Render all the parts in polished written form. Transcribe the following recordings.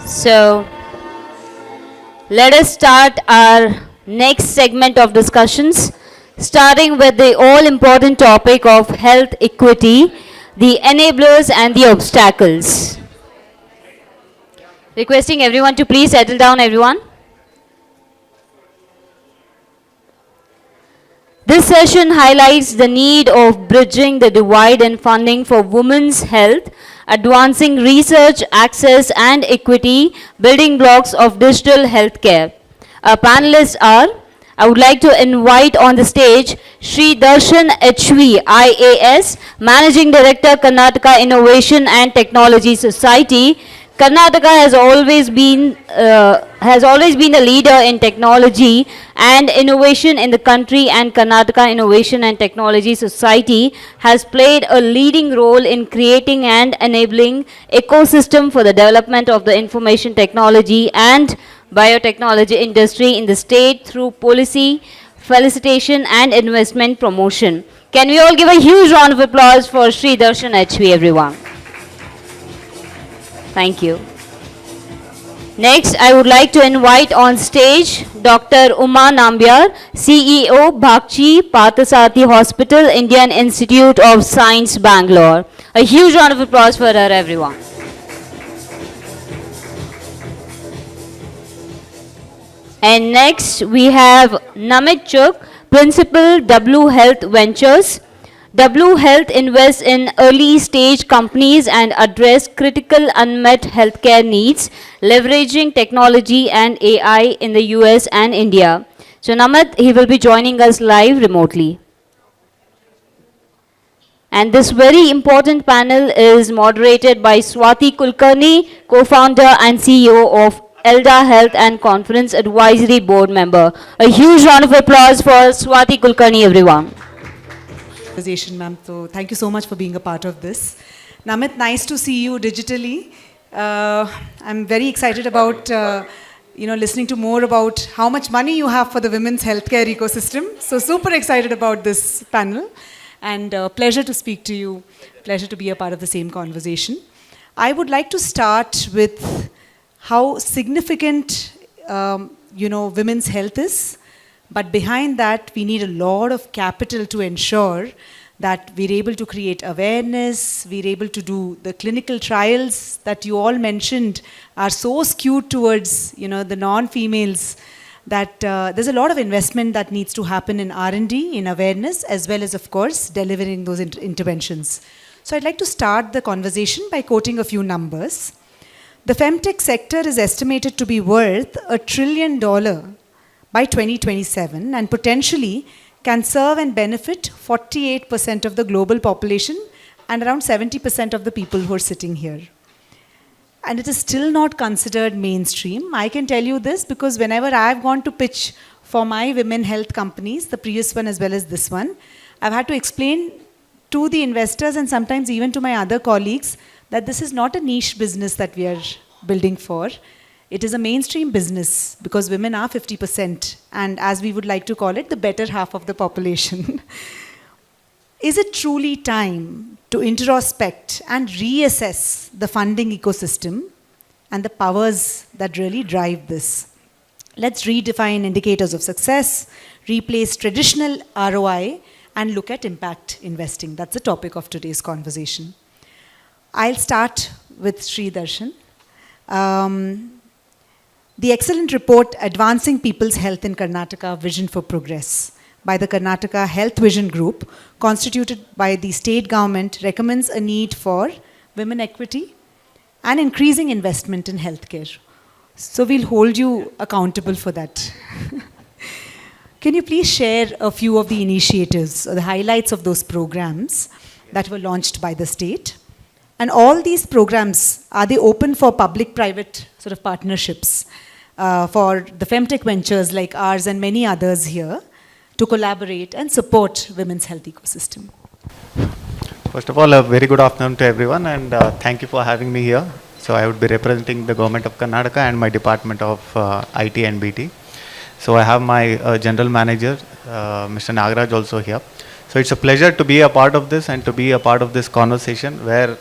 So, let us start our next segment of discussions, starting with the all-important topic of health equity, the enablers and the obstacles. Requesting everyone to please settle down, everyone. This session highlights the need of bridging the divide in funding for women's health, advancing research, access and equity, building blocks of digital healthcare. Our panelists are, I would like to invite on the stage Sri Darshan HV, IAS, Managing Director, Karnataka Innovation and Technology Society. Karnataka has always been a leader in technology and innovation in the country, and Karnataka Innovation and Technology Society has played a leading role in creating and enabling ecosystem for the development of the information technology and biotechnology industry in the state through policy, felicitation and investment promotion. Can we all give a huge round of applause for Sri Darshan HV, everyone? Thank you. Next, I would like to invite on stage Dr. Uma Nambiar, CEO, Bhakchi Parthasarathy Hospital, Indian Institute of Science, Bangalore. A huge round of applause for her, everyone. And next, we have Namit Chuk, Principal, W Health Ventures. W Health invests in early stage companies and address critical unmet healthcare needs, leveraging technology and AI in the US and India. So Namit, he will be joining us live remotely. And this very important panel is moderated by Swati Kulkarni, co-founder and CEO of Elda Health and Conference Advisory Board member. A huge round of applause for Swati Kulkarni, everyone. Ma'am. So thank you so much for being a part of this. Namit, nice to see you digitally. I'm very excited about listening to more about how much money you have for the women's healthcare ecosystem. So super excited about this panel, and pleasure to speak to you. Pleasure to be a part of the same conversation. I would like to start with how significant women's health is. But behind that, we need a lot of capital to ensure that we're able to create awareness, we're able to do the clinical trials that you all mentioned are so skewed towards, the non-females, that there's a lot of investment that needs to happen in R&D, in awareness, as well as, of course, delivering those interventions. So I'd like to start the conversation by quoting a few numbers. The femtech sector is estimated to be worth $1 trillion by 2027, and potentially can serve and benefit 48% of the global population and around 70% of the people who are sitting here. And it is still not considered mainstream. I can tell you this because whenever I've gone to pitch for my women health companies, the previous one as well as this one, I've had to explain to the investors and sometimes even to my other colleagues that this is not a niche business that we are building for. It is a mainstream business because women are 50%, and as we would like to call it, the better half of the population. Is it truly time to introspect and reassess the funding ecosystem and the powers that really drive this? Let's redefine indicators of success, replace traditional ROI, and look at impact investing. That's the topic of today's conversation. I'll start with Sri Darshan. The excellent report, Advancing People's Health in Karnataka, Vision for Progress, by the Karnataka Health Vision Group, constituted by the state government, recommends a need for women equity and increasing investment in healthcare. So we'll hold you accountable for that. Can you please share a few of the initiatives or the highlights of those programs that were launched by the state? And all these programs, are they open for public-private sort of partnerships for the femtech ventures like ours and many others here to collaborate and support women's health ecosystem? First of all, a very good afternoon to everyone, and thank you for having me here. So I would be representing the government of Karnataka and my department of IT and BT. So I have my general manager, Mr. Nagaraj, also here. So it's a pleasure to be a part of this and to be a part of this conversation where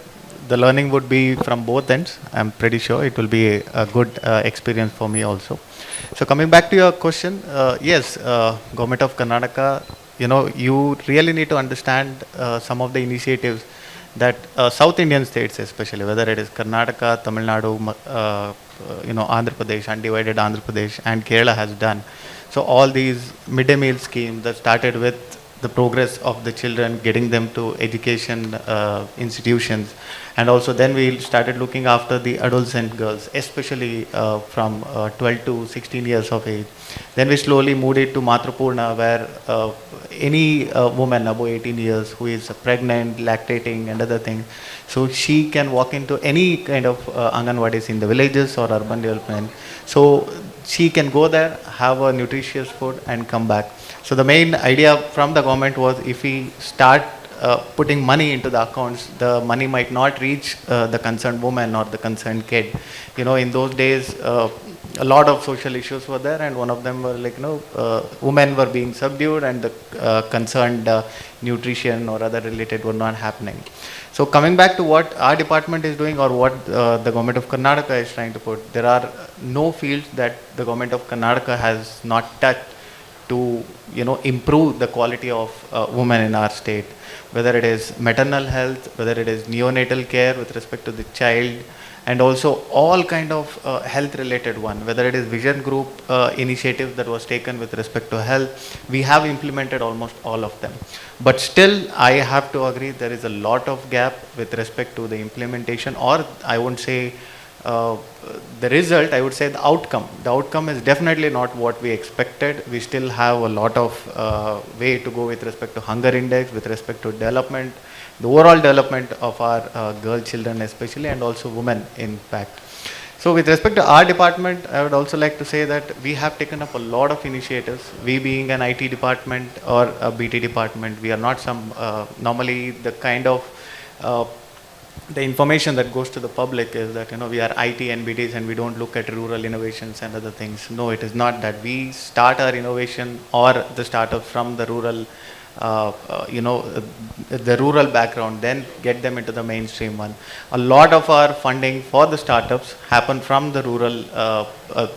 the learning would be from both ends. I'm pretty sure it will be a good experience for me also. So coming back to your question, yes, Government of Karnataka, you really need to understand some of the initiatives that South Indian states, especially whether it is Karnataka, Tamil Nadu, Andhra Pradesh, undivided Andhra Pradesh, and Kerala has done. So all these midday meal schemes that started with the progress of the children, getting them to education institutions, and also then we started looking after the adolescent girls, especially from 12 to 16 years of age. Then we slowly moved it to Matrapurna, where any woman above 18 years who is pregnant, lactating, and other things, so she can walk into any kind of Anganwadis in the villages or urban development. So she can go there, have a nutritious food, and come back. So the main idea from the government was, if we start putting money into the accounts, the money might not reach the concerned woman or the concerned kid. In those days, a lot of social issues were there, and one of them were like, women were being subdued, and the concerned nutrition or other related were not happening. So coming back to what our department is doing, or what the government of Karnataka is trying to put, there are no fields that the government of Karnataka has not touched to improve the quality of women in our state, whether it is maternal health, whether it is neonatal care with respect to the child, and also all kind of health related one, whether it is vision group initiative that was taken with respect to health. We have implemented almost all of them, but still I have to agree there is a lot of gap with respect to the implementation, or I won't say the result, I would say the outcome. The outcome is definitely not what we expected. We still have a lot of way to go with respect to hunger index, with respect to development, the overall development of our girl children especially, and also women in fact. So with respect to our department, I would also like to say that we have taken up a lot of initiatives. We being an IT department or a BT department, we are not some normally the kind of the information that goes to the public is that we are IT and BTs and we don't look at rural innovations and other things. No, it is not that. We start our innovation or the startups from the rural the rural background, then get them into the mainstream one. A lot of our funding for the startups happen from the rural,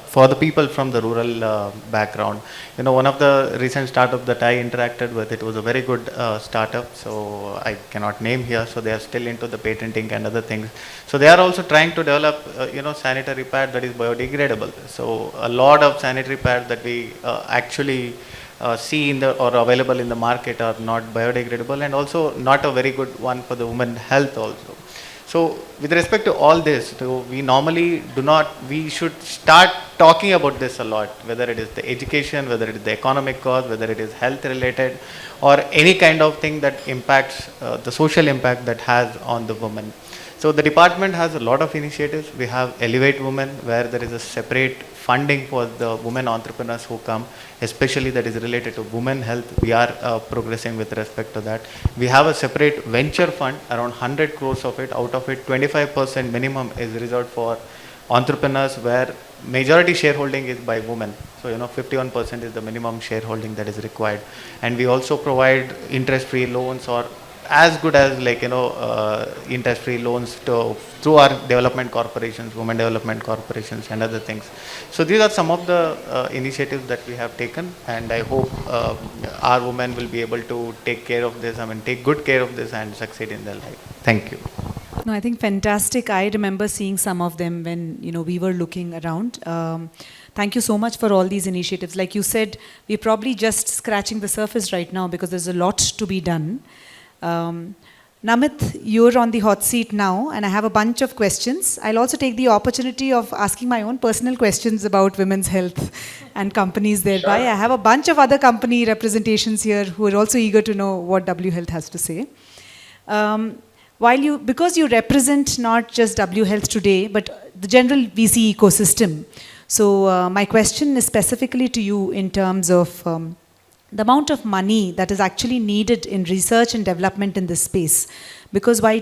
for the people from the rural background. One of the recent startups that I interacted with, it was a very good startup, so I cannot name here, so they are still into the patenting and other things. So they are also trying to develop, sanitary pad that is biodegradable. So a lot of sanitary pads that we actually see in the or available in the market are not biodegradable, and also not a very good one for the women health also. So with respect to all this, we normally do not, we should start talking about this a lot, whether it is the education, whether it is the economic cause, whether it is health related, or any kind of thing that impacts the social impact that has on the woman. So the department has a lot of initiatives. We have Elevate Women, where there is a separate funding for the women entrepreneurs who come, especially that is related to women health. We are progressing with respect to that. We have a separate venture fund, around 100 crores of it. Out of it, 25% minimum is reserved for entrepreneurs, where majority shareholding is by women. So 51% is the minimum shareholding that is required. And we also provide interest-free loans, or as good as interest-free loans through our development corporations, women development corporations, and other things. So these are some of the initiatives that we have taken, and I hope our women will be able to take care of this. Take good care of this and succeed in their life. Thank you. No, I think fantastic. I remember seeing some of them when we were looking around. Thank you so much for all these initiatives. Like you said, we're probably just scratching the surface right now because there's a lot to be done. Namit, you're on the hot seat now, and I have a bunch of questions. I'll also take the opportunity of asking my own personal questions about women's health and companies thereby. Sure. I have a bunch of other company representations here who are also eager to know what W Health has to say. Because you represent not just W Health today, but the general VC ecosystem. So my question is specifically to you in terms of the amount of money that is actually needed in research and development in this space. Because while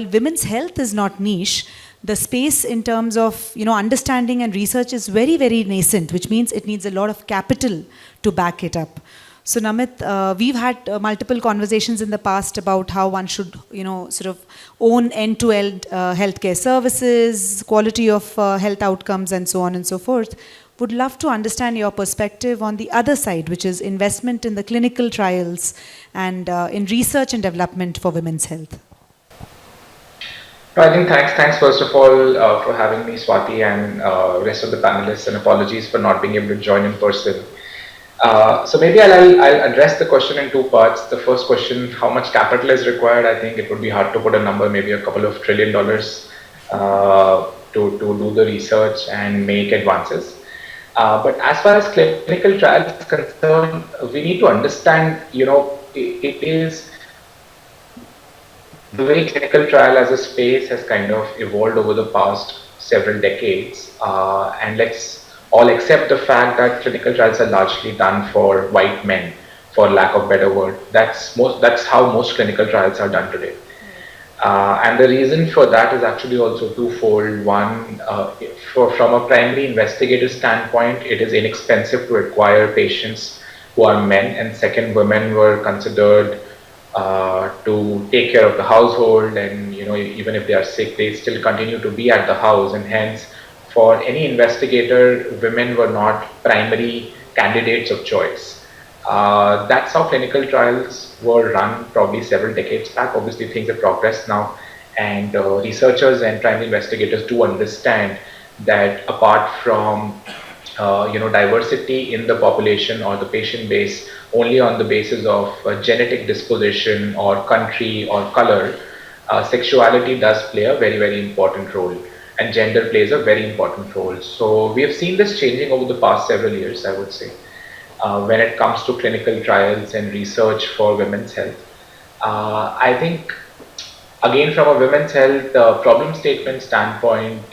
women's health is not niche, the space in terms of understanding and research is very, very nascent, which means it needs a lot of capital to back it up. So Namit, we've had multiple conversations in the past about how one should, sort of own end-to-end healthcare services, quality of health outcomes, and so on and so forth. Would love to understand your perspective on the other side, which is investment in the clinical trials and in research and development for women's health. No, I think thanks first of all for having me, Swati, and rest of the panelists, and apologies for not being able to join in person. So maybe I'll address the question in two parts. The first question, how much capital is required? I think it would be hard to put a number, maybe a couple of $1 trillion to do the research and make advances. But as far as clinical trials is concerned, we need to understand, it is the way clinical trial as a space has kind of evolved over the past several decades, and let's all accept the fact that clinical trials are largely done for white men, for lack of better word. That's how most clinical trials are done today. And the reason for that is actually also twofold. One, from a primary investigator standpoint, it is inexpensive to acquire patients who are men, and second, women were considered to take care of the household, and even if they are sick, they still continue to be at the house, and hence for any investigator, women were not primary candidates of choice. That's how clinical trials were run probably several decades back. Obviously things have progressed now, and researchers and primary investigators do understand that apart from diversity in the population or the patient base only on the basis of genetic disposition or country or color, sexuality does play a very, very important role, and gender plays a very important role. So we have seen this changing over the past several years, I would say, when it comes to clinical trials and research for women's health. I think, again, from a women's health problem statement standpoint,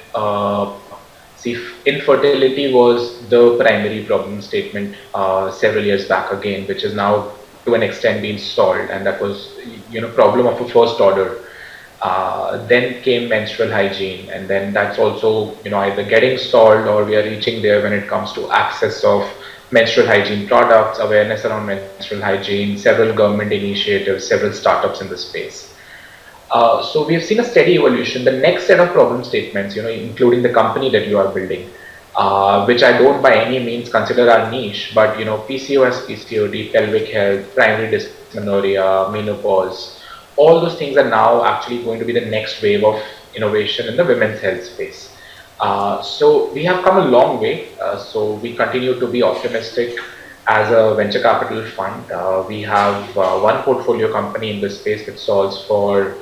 infertility was the primary problem statement several years back again, which is now to an extent been solved, and that was problem of a first order. Then came menstrual hygiene, and then that's also either getting solved or we are reaching there when it comes to access of menstrual hygiene products, awareness around menstrual hygiene, several government initiatives, several startups in the space. So we have seen a steady evolution. The next set of problem statements, including the company that you are building, which I don't by any means consider our niche, but PCOS, PCOD, pelvic health, primary dysmenorrhea, menopause, all those things are now actually going to be the next wave of innovation in the women's health space. So we have come a long way. So we continue to be optimistic as a venture capital fund. We have one portfolio company in this space which solves for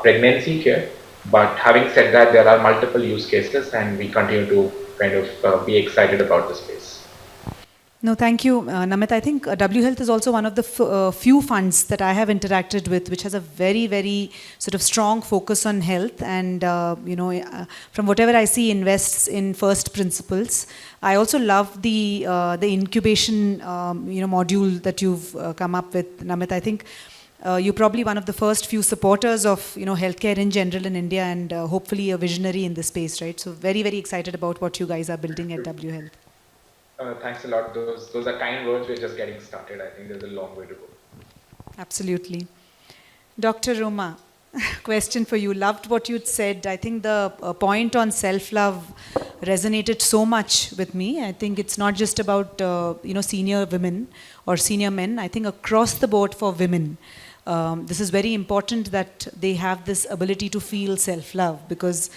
pregnancy care. But having said that, there are multiple use cases, and we continue to kind of be excited about the space. No, thank you, Namit. I think W Health is also one of the few funds that I have interacted with which has a very, very sort of strong focus on health, and from whatever I see, invests in first principles. I also love the incubation module that you've come up with, Namit. I think you're probably one of the first few supporters of healthcare in general in India, and hopefully a visionary in this space, right? So very, very excited about what you guys are building at W Health. Thanks a lot. Those are kind words. We're just getting started. I think there's a long way to go. Absolutely. Dr. Roma, question for you. Loved what you'd said. I think the point on self-love resonated so much with me. I think it's not just about senior women or senior men. I think across the board for women, this is very important that they have this ability to feel self-love, because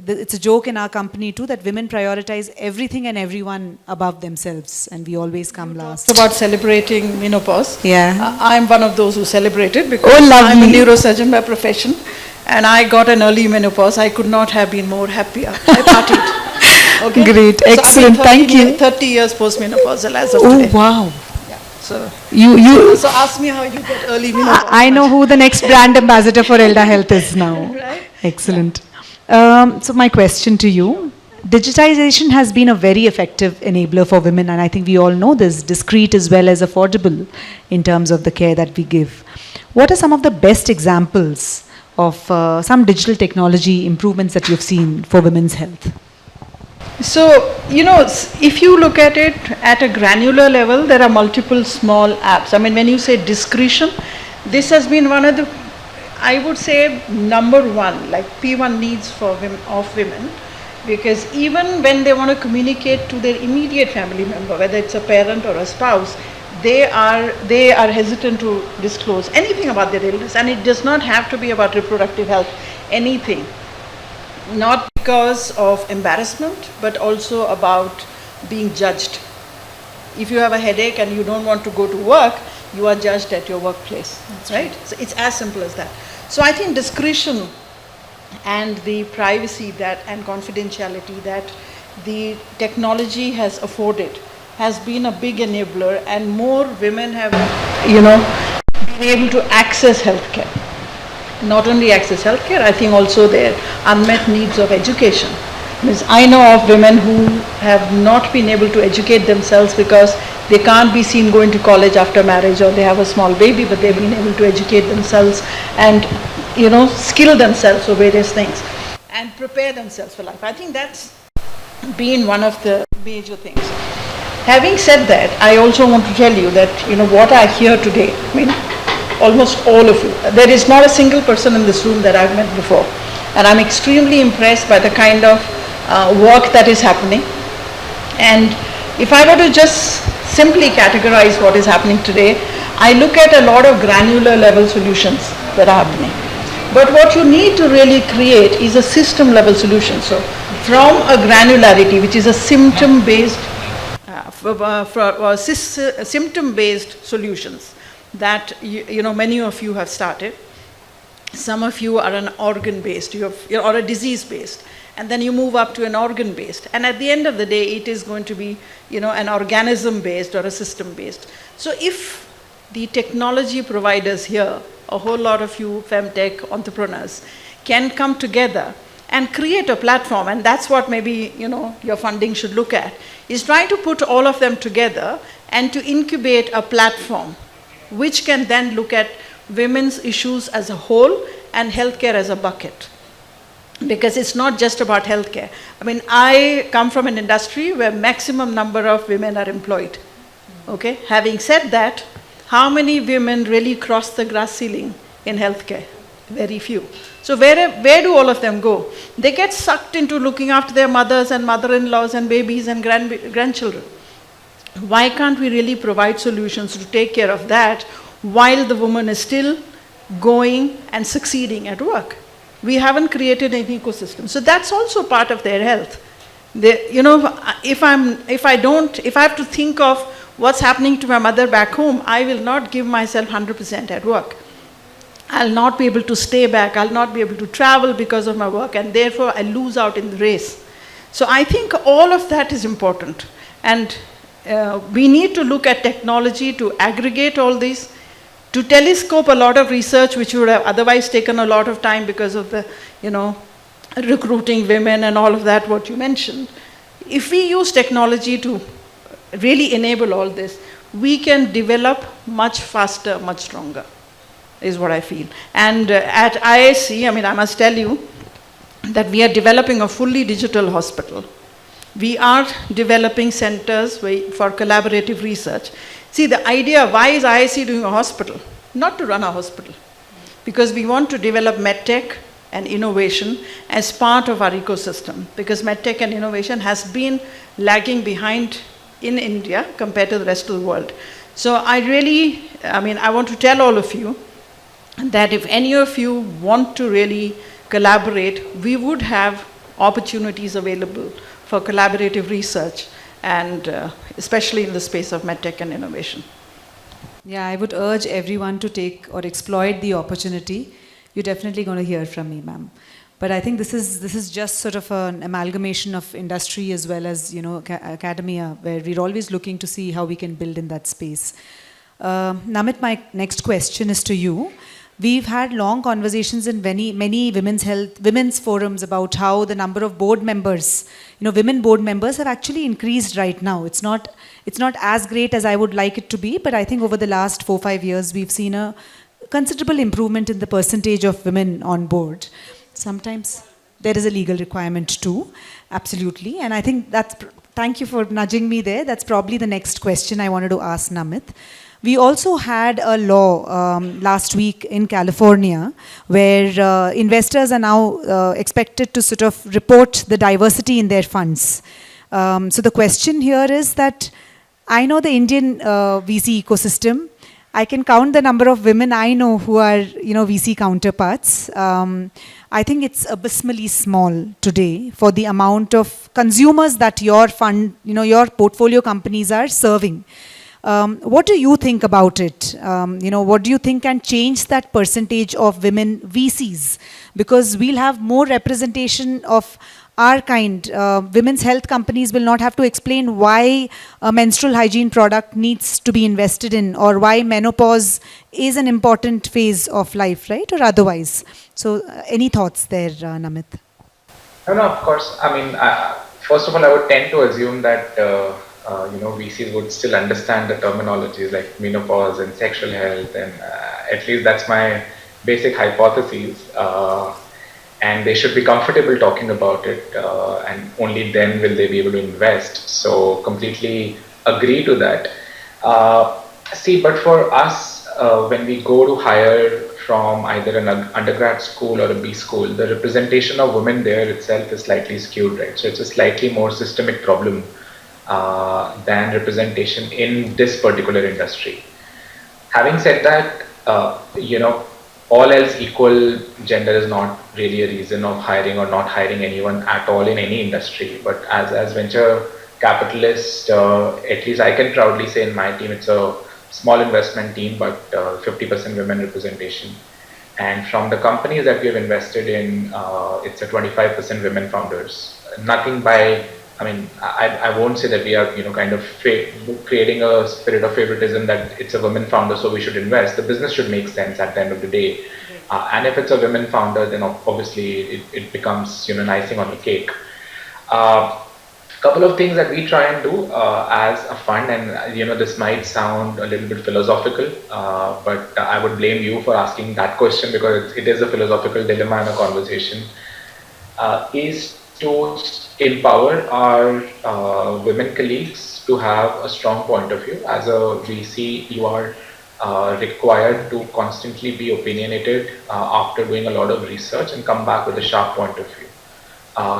it's a joke in our company too that women prioritize everything and everyone above themselves, and we always come last. It's about celebrating menopause. Yeah. I'm one of those who celebrate it because Oh, lovely. I'm a neurosurgeon by profession, and I got an early menopause. I could not have been more happier. I partied. Okay? Great. So Excellent. Thank you. 30 years postmenopausal as of Oh, today. wow. Yeah. So So ask me how you get early menopause. I know who the next brand ambassador for Elda Health is now. Right? Excellent. So my question to you, digitization has been a very effective enabler for women, and I think we all know this, discreet as well as affordable in terms of the care that we give. What are some of the best examples of some digital technology improvements that you've seen for women's health? So, if you look at it at a granular level, there are multiple small apps. I mean, when you say discretion, this has been one of the, I would say, number one, like P1 needs for women, because even when they want to communicate to their immediate family member, whether it's a parent or a spouse, they are hesitant to disclose anything about their illness, and it does not have to be about reproductive health, anything. Not because of embarrassment, but also about being judged. If you have a headache and you don't want to go to work, you are judged at your workplace, right? So it's as simple as that. So I think discretion and the privacy that and confidentiality that the technology has afforded has been a big enabler, and more women have, been able to access healthcare. Not only access healthcare, I think also their unmet needs of education. Means I know of women who have not been able to educate themselves because they can't be seen going to college after marriage, or they have a small baby, but they've been able to educate themselves and, skill themselves for various things and prepare themselves for life. I think that's been one of the major things. Having said that, I also want to tell you that, what I hear today, I mean, almost all of you. There is not a single person in this room that I've met before. And I'm extremely impressed by the kind of work that is happening. And if I were to just simply categorize what is happening today, I look at a lot of granular level solutions that are happening. But what you need to really create is a system level solution. So from a granularity, which is a symptom-based symptom-based solutions, that many of you have started. Some of you are an organ-based, or a disease-based, and then you move up to an organ-based. And at the end of the day, it is going to be, an organism-based or a system-based. So if the technology providers here, a whole lot of you femtech entrepreneurs, can come together and create a platform, and that's what maybe your funding should look at, is trying to put all of them together and to incubate a platform which can then look at women's issues as a whole and healthcare as a bucket. Because it's not just about healthcare. I mean, I come from an industry where maximum number of women are employed. Okay? Having said that, how many women really cross the glass ceiling in healthcare? Very few. So where do all of them go? They get sucked into looking after their mothers and mother-in-laws and babies and grandchildren. Why can't we really provide solutions to take care of that while the woman is still going and succeeding at work? We haven't created an ecosystem. So that's also part of their health. If I have to think of what's happening to my mother back home, I will not give myself 100% at work. I'll not be able to stay back. I'll not be able to travel because of my work, and therefore I lose out in the race. So I think all of that is important. And we need to look at technology to aggregate all this, to telescope a lot of research which would have otherwise taken a lot of time because of the, recruiting women and all of that, what you mentioned. If we use technology to really enable all this, we can develop much faster, much stronger, is what I feel. And at IISc, I must tell you that we are developing a fully digital hospital. We are developing centers for collaborative research. See, the idea, why is IISc doing a hospital? Not to run a hospital. Because we want to develop medtech and innovation as part of our ecosystem. Because medtech and innovation has been lagging behind in India compared to the rest of the world. So I want to tell all of you that if any of you want to really collaborate, we would have opportunities available for collaborative research, and especially in the space of medtech and innovation. Yeah, I would urge everyone to take or exploit the opportunity. You're definitely going to hear from me, ma'am. But I think this is just sort of an amalgamation of industry as well as academia, where we're always looking to see how we can build in that space. Namit, my next question is to you. We've had long conversations in many women's forums about how the number of board members, women board members have actually increased right now. It's not as great as I would like it to be, but I think over the last 4-5 years, we've seen a considerable improvement in the percentage of women on board. Sometimes, there is a legal requirement too. Absolutely. And I think thank you for nudging me there. That's probably the next question I wanted to ask Namit. We also had a law last week in California where investors are now expected to sort of report the diversity in their funds. So the question here is that I know the Indian VC ecosystem. I can count the number of women I know who are, VC counterparts. I think it's abysmally small today for the amount of consumers that your fund, your portfolio companies are serving. What do you think about it? What do you think can change that percentage of women VCs? Because we'll have more representation of our kind. Women's health companies will not have to explain why a menstrual hygiene product needs to be invested in, or why menopause is an important phase of life, right? Or otherwise. So any thoughts there, Namit? No, of course. I mean, first of all, I would tend to assume that VCs would still understand the terminologies like menopause and sexual health, and at least that's my basic hypothesis. And they should be comfortable talking about it, and only then will they be able to invest. So completely agree to that. But for us, when we go to hire from either an undergrad school or a B school, the representation of women there itself is slightly skewed, right? So it's a slightly more systemic problem than representation in this particular industry. Having said that, all else equal, gender is not really a reason of hiring or not hiring anyone at all in any industry. But as venture capitalist, at least I can proudly say in my team, it's a small investment team, but 50% women representation. And from the companies that we have invested in, it's a 25% women founders. Nothing by, I won't say that we are, kind of creating a spirit of favoritism that it's a women founder, so we should invest. The business should make sense at the end of the day. And if it's a women founder, then obviously it becomes, an icing on the cake. Couple of things that we try and do as a fund, and this might sound a little bit philosophical, but I would blame you for asking that question, because it is a philosophical dilemma in a conversation, is to empower our women colleagues to have a strong point of view. As a VC, you are required to constantly be opinionated after doing a lot of research and come back with a sharp point of view.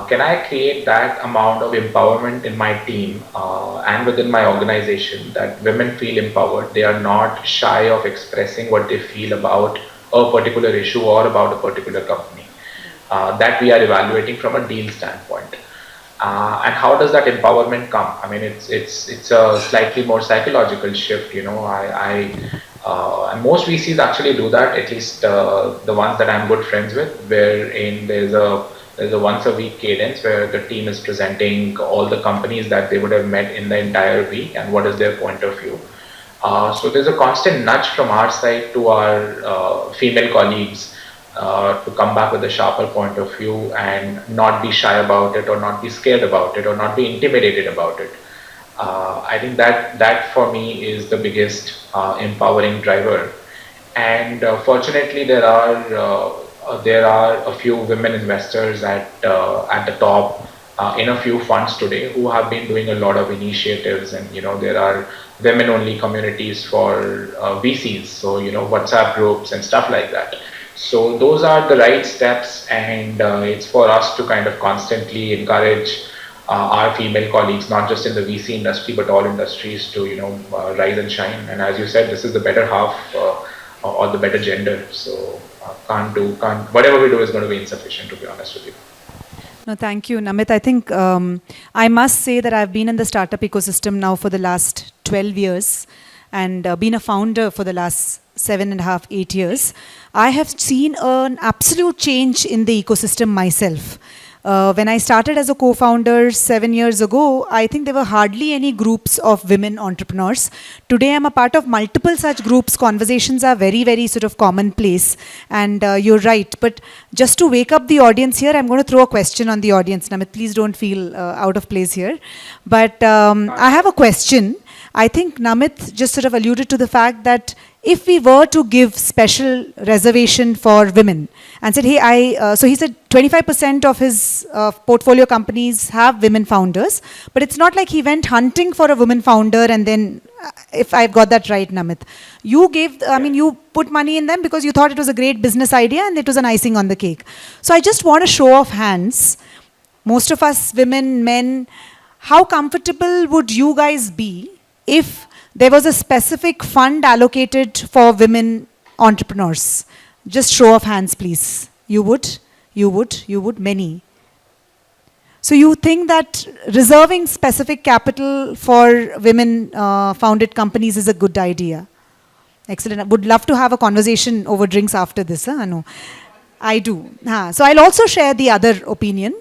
Can I create that amount of empowerment in my team and within my organization that women feel empowered? They are not shy of expressing what they feel about a particular issue or about a particular company. That we are evaluating from a deal standpoint. And how does that empowerment come? It's a slightly more psychological shift. And most VCs actually do that, at least the ones that I'm good friends with, wherein there's a once a week cadence where the team is presenting all the companies that they would have met in the entire week and what is their point of view. So there's a constant nudge from our side to our female colleagues to come back with a sharper point of view and not be shy about it, or not be scared about it, or not be intimidated about it. I think that for me is the biggest empowering driver. And fortunately, there are a few women investors at the top in a few funds today who have been doing a lot of initiatives, and there are women-only communities for VCs, so WhatsApp groups and stuff like that. So those are the right steps, and it's for us to kind of constantly encourage our female colleagues, not just in the VC industry, but all industries, to rise and shine. And as you said, this is the better half or the better gender. So whatever we do is going to be insufficient, to be honest with you. No, thank you, Namit. I think I must say that I've been in the startup ecosystem now for the last 12 years and been a founder for the last 7.5, 8 years. I have seen an absolute change in the ecosystem myself. When I started as a co-founder 7 years ago, I think there were hardly any groups of women entrepreneurs. Today, I'm a part of multiple such groups. Conversations are very, very sort of commonplace. And you're right. But just to wake up the audience here, I'm going to throw a question on the audience. Namit, please don't feel out of place here. But I have a question. I think Namit just sort of alluded to the fact that if we were to give special reservation for women and said, hey, so he said 25% of his portfolio companies have women founders, but it's not like he went hunting for a woman founder and then, if I've got that right, Namit, you gave, I mean, you put money in them because you thought it was a great business idea and it was an icing on the cake. So I just want a show of hands. Most of us, women, men, how comfortable would you guys be if there was a specific fund allocated for women entrepreneurs? Just show of hands, please. You would? You would? You would? Many. So you think that reserving specific capital for women founded companies is a good idea? Excellent. I would love to have a conversation over drinks after this, Anu. I do. So I'll also share the other opinion.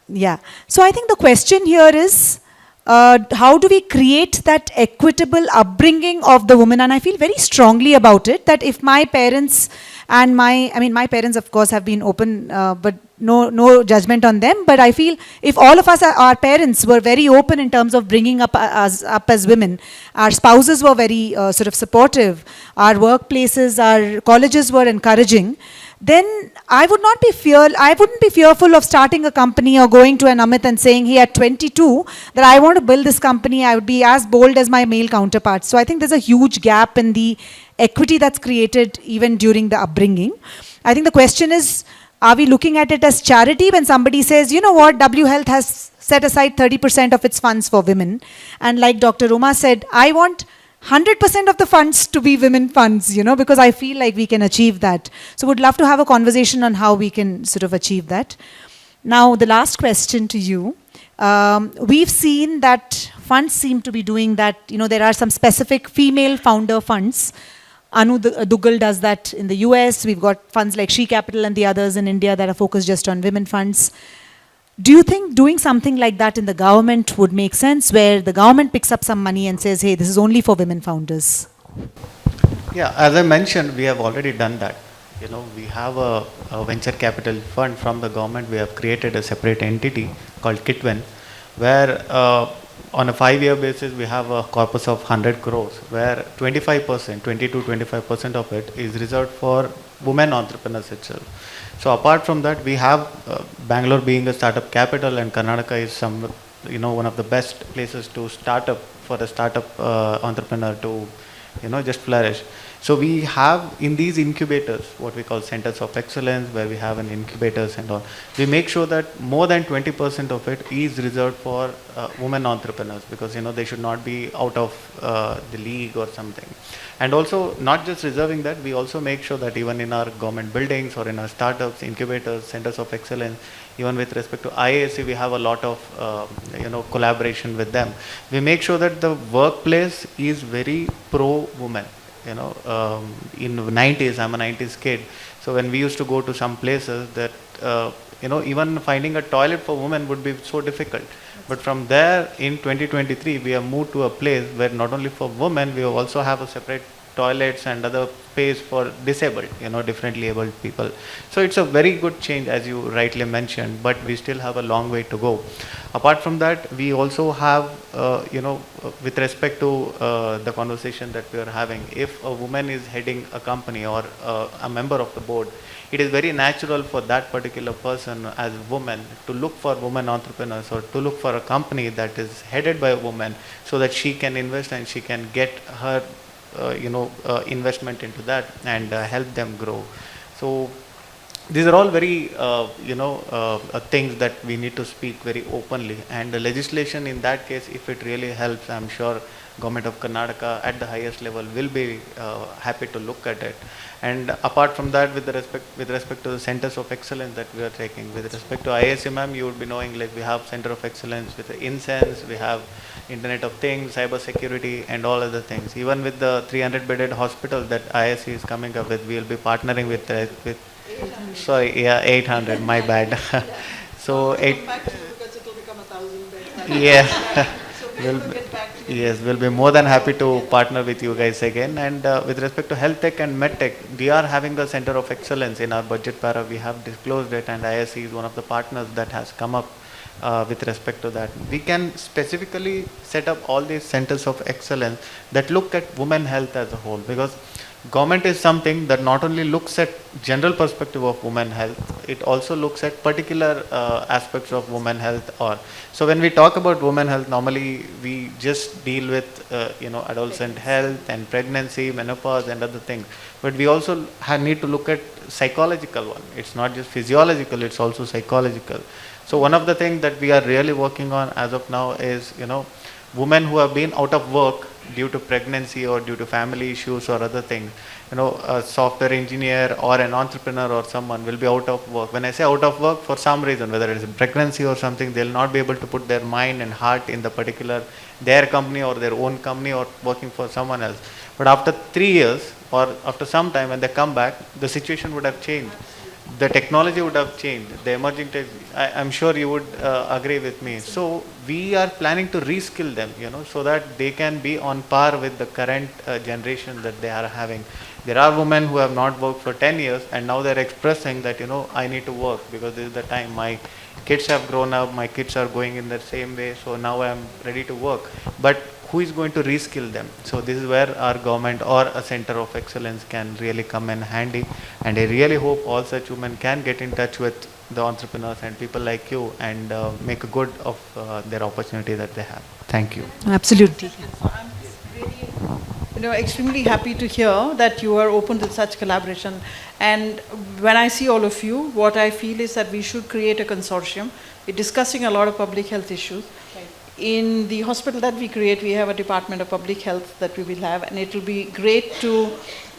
Yeah. So I think the question here is, how do we create that equitable upbringing of the woman? And I feel very strongly about it, that if my parents and my parents of course have been open, but no judgment on them. But I feel if all of us, our parents were very open in terms of bringing up us up as women, our spouses were very sort of supportive, our workplaces, our colleges were encouraging, then I wouldn't be fearful of starting a company or going to an Amit and saying, hey, at 22, that I want to build this company. I would be as bold as my male counterparts. So I think there's a huge gap in the equity that's created even during the upbringing. I think the question is, are we looking at it as charity when somebody says, you know what, W Health has set aside 30% of its funds for women. And like Dr. Uma said, I want 100% of the funds to be women funds, because I feel like we can achieve that. So would love to have a conversation on how we can sort of achieve that. Now, the last question to you. We've seen that funds seem to be doing that. There are some specific female founder funds. Anu Duggal does that in the US. We've got funds like She Capital and the others in India that are focused just on women funds. Do you think doing something like that in the government would make sense, where the government picks up some money and says, hey, this is only for women founders? Yeah, as I mentioned, we have already done that. We have a venture capital fund from the government. We have created a separate entity called Kitwen, where on a 5-year basis, we have a corpus of 100 crores, where 20 to 25% of it is reserved for women entrepreneurs itself. So apart from that, we have Bangalore being a startup capital, and Karnataka is one of the best places to start up for a startup entrepreneur to just flourish. So we have in these incubators what we call centers of excellence, where we have an incubators and all. We make sure that more than 20% of it is reserved for women entrepreneurs, because they should not be out of the league or something. And also, not just reserving that, we also make sure that even in our government buildings or in our startups, incubators, centers of excellence, even with respect to IAC, we have a lot of collaboration with them. We make sure that the workplace is very pro-woman. In the 90s, I'm a 90s kid. So when we used to go to some places that, even finding a toilet for women would be so difficult. But from there, in 2023, we have moved to a place where not only for women, we also have a separate toilets and other space for disabled, differently abled people. So it's a very good change, as you rightly mentioned, but we still have a long way to go. Apart from that, we also have, with respect to the conversation that we are having, if a woman is heading a company or a member of the board, it is very natural for that particular person as a woman to look for women entrepreneurs or to look for a company that is headed by a woman, so that she can invest and she can get her investment into that and help them grow. So these are all very things that we need to speak very openly, and the legislation in that case, if it really helps, I'm sure Government of Karnataka at the highest level will be happy to look at it. And apart from that, with respect to the centers of excellence that we are taking, with respect to ISMM, you would be knowing, like, we have Center of Excellence with the Incense, we have Internet of Things, cyber security, and all other things. Even with the 300-bedded hospital that ISC is coming up with, we will be partnering with 800, my bad. So we'll be more than happy to partner with you guys again. And with respect to health tech and med tech, we are having a center of excellence in our budget para. We have disclosed it, and ISC is one of the partners that has come up with respect to that. We can specifically set up all these centers of excellence that look at women health as a whole, because government is something that not only looks at general perspective of women health, it also looks at particular aspects of women health. Or so when we talk about women health, normally we just deal with adolescent health and pregnancy, menopause and other things, but we also need to look at psychological one. It's not just physiological, it's also psychological. So one of the things that we are really working on as of now is, women who have been out of work due to pregnancy or due to family issues or other things. A software engineer or an entrepreneur or someone will be out of work. When I say out of work, for some reason, whether it is pregnancy or something, they'll not be able to put their mind and heart in the particular, their company or their own company or working for someone else. But after 3 years or after some time when they come back, the situation would have changed. The technology would have changed. The emerging tech, I'm sure you would agree with me. So we are planning to reskill them, so that they can be on par with the current generation that they are having. There are women who have not worked for 10 years and now they're expressing that, I need to work because this is the time. My kids have grown up, my kids are going in the same way, so now I'm ready to work. But who is going to reskill them? So this is where our government or a center of excellence can really come in handy, and I really hope all such women can get in touch with the entrepreneurs and people like you and make a good of their opportunity that they have. Thank you. Absolutely. I'm really, extremely happy to hear that you are open to such collaboration. And when I see all of you, what I feel is that we should create a consortium. We're discussing a lot of public health issues. In the hospital that we create, we have a department of public health that we will have, and it will be great to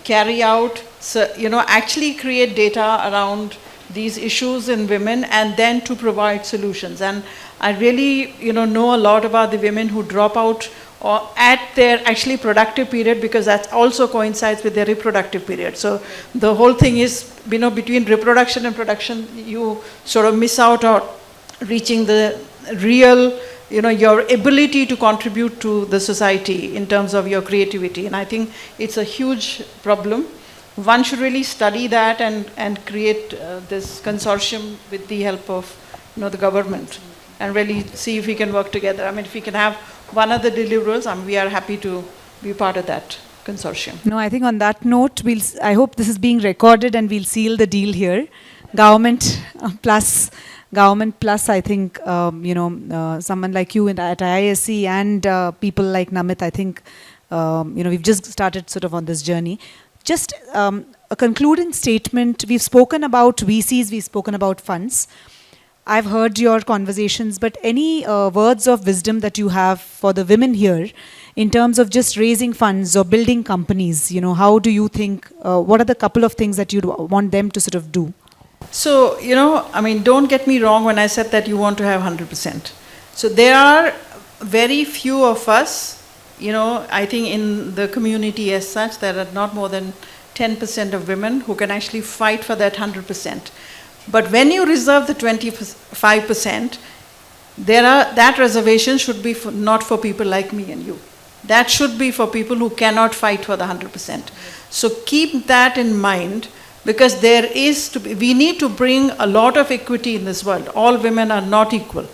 carry out, actually create data around these issues in women and then to provide solutions. And I really, know a lot about the women who drop out or at their actually productive period, because that also coincides with their reproductive period. So the whole thing is, between reproduction and production, you sort of miss out on reaching the real, your ability to contribute to the society in terms of your creativity. And I think it's a huge problem. One should really study that and create this consortium with the help of the government and really see if we can work together. I mean, if we can have one of the deliverers, we are happy to be part of that consortium. No, I think on that note, I hope this is being recorded and we'll seal the deal here. Government plus, I think, someone like you at IISc and people like Namit, I think, we've just started sort of on this journey. Just a concluding statement. We've spoken about VCs, we've spoken about funds. I've heard your conversations, but any words of wisdom that you have for the women here in terms of just raising funds or building companies? How do you think, what are the couple of things that you'd want them to sort of do? So, don't get me wrong when I said that you want to have 100%. So there are very few of us, I think in the community as such, there are not more than 10% of women who can actually fight for that 100%. But when you reserve the 25%, that reservation should be not for people like me and you. That should be for people who cannot fight for the 100%. So keep that in mind, because we need to bring a lot of equity in this world. All women are not equal.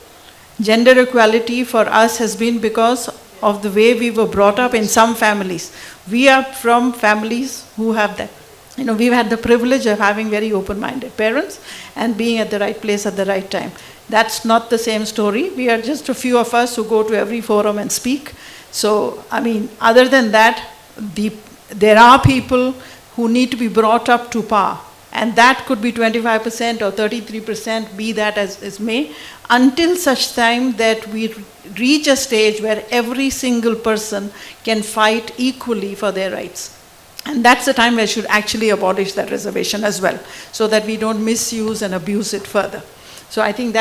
Gender equality for us has been because of the way we were brought up in some families. We are from families who have that. We've had the privilege of having very open-minded parents and being at the right place at the right time. That's not the same story. We are just a few of us who go to every forum and speak. So, other than that, there are people who need to be brought up to par. And that could be 25% or 33%, be that as may, until such time that we reach a stage where every single person can fight equally for their rights. And that's the time where we should actually abolish that reservation as well, so that we don't misuse and abuse it further. So I think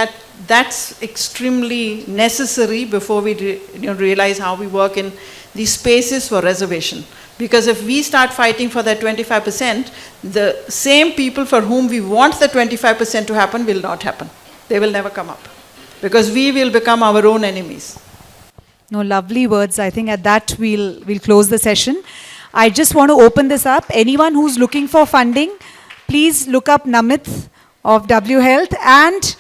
that's extremely necessary before we realize how we work in these spaces for reservation. Because if we start fighting for that 25%, the same people for whom we want the 25% to happen will not happen. They will never come up. Because we will become our own enemies. No, lovely words. I think at that we'll close the session. I just want to open this up. Anyone who's looking for funding, please look up Namit of W Health, and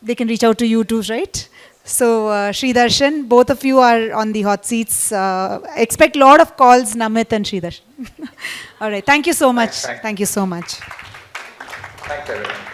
they can reach out to you too, right? So, Sri Darshan, both of you are on the hot seats. Expect a lot of calls, Namit and Sri Darshan. All right. Thank you so much. Thanks. Thank you so much. Thanks, everyone.